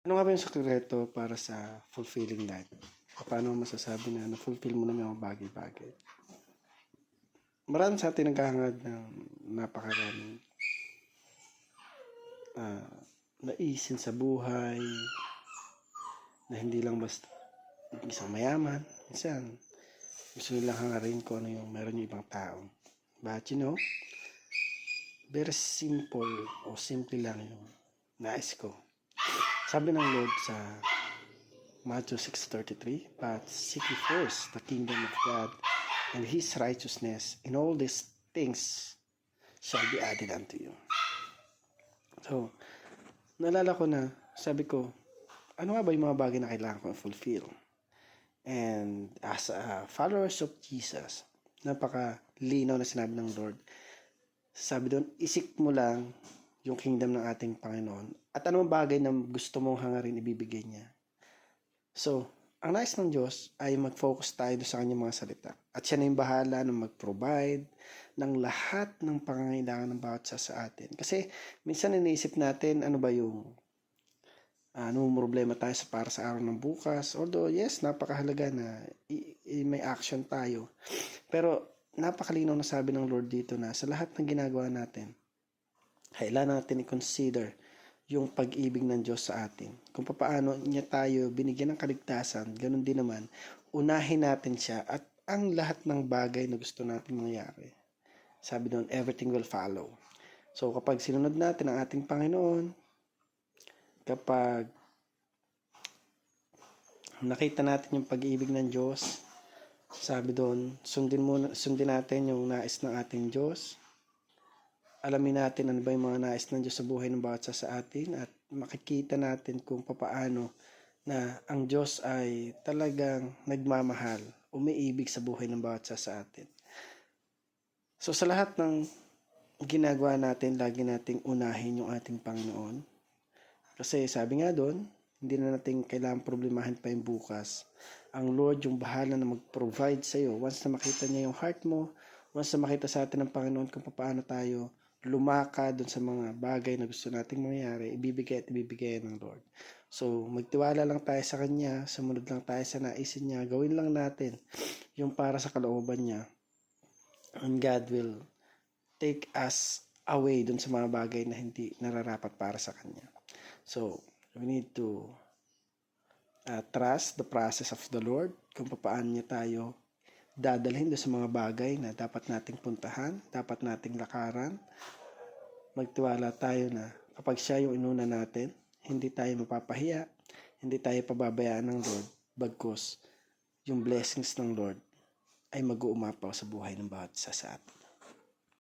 Ano nga ba yung sekreto para sa fulfilling life? Paano masasabi na na-fulfill mo na yung mga bagay-bagay? Marami sa atin naghahangad ng napakaraming naisin sa buhay na hindi lang basta isang mayaman. Minsan, gusto nilang hangarin ko ano yung meron yung ibang tao. But very simple o simple lang yung nais ko. Sabi ng Lord sa Matthew 6:33, "But seek ye first the kingdom of God and His righteousness, and all these things shall be added unto you." So, naalala ko na, sabi ko, ano nga ba yung mga bagay na kailangan kong fulfill? And as a followers of Jesus, napaka-linaw na sinabi ng Lord. Sabi doon, isik mo lang yung kingdom ng ating Panginoon at anong bagay na gusto mong hangarin ibibigay niya. So, ang nais ng Diyos ay mag-focus tayo sa kanyang mga salita. At siya na yung bahala na mag-provide ng lahat ng pangangailangan ng bawat isa sa atin. Kasi minsan iniisip natin ano ba yung problema tayo para sa araw ng bukas. Although yes, napakahalaga na may action tayo. Pero napakalinaw na sabi ng Lord dito na sa lahat ng ginagawa natin, kailangan natin i-consider yung pag-ibig ng Diyos sa atin. Kung paano niya tayo binigyan ng kaligtasan, ganun din naman, unahin natin siya at ang lahat ng bagay na gusto natin mangyari. Sabi doon, everything will follow. So kapag sinunod natin ang ating Panginoon, kapag nakita natin yung pag-ibig ng Diyos, sabi doon, sundin natin yung nais ng ating Diyos. Alamin natin ano ba yung mga nais ng Diyos sa buhay ng bawat isa sa atin at makikita natin kung papaano na ang Diyos ay talagang nagmamahal, umiibig sa buhay ng bawat isa sa atin. So sa lahat ng ginagawa natin, lagi nating unahin yung ating Panginoon. Kasi sabi nga doon, hindi na natin kailangan problemahin pa yung bukas. Ang Lord yung bahala na mag-provide sa iyo. Once na makita niya yung heart mo, once na makita sa atin ng Panginoon kung paano tayo lumaka doon sa mga bagay na gusto nating mangyari, ibibigay at ibibigay ng Lord. So, magtiwala lang tayo sa Kanya, sumunod lang tayo sa naisin niya, gawin lang natin yung para sa kalooban niya. And God will take us away doon sa mga bagay na hindi nararapat para sa Kanya. So, we need to trust the process of the Lord, kung paano niya tayo dadalhin doon sa mga bagay na dapat nating puntahan, dapat nating lakaran. Magtiwala tayo na kapag siya yung inuna natin, hindi tayo mapapahiya, hindi tayo pababayaan ng Lord, bagkus yung blessings ng Lord ay mag-uumapaw sa buhay ng bawat isa sa atin.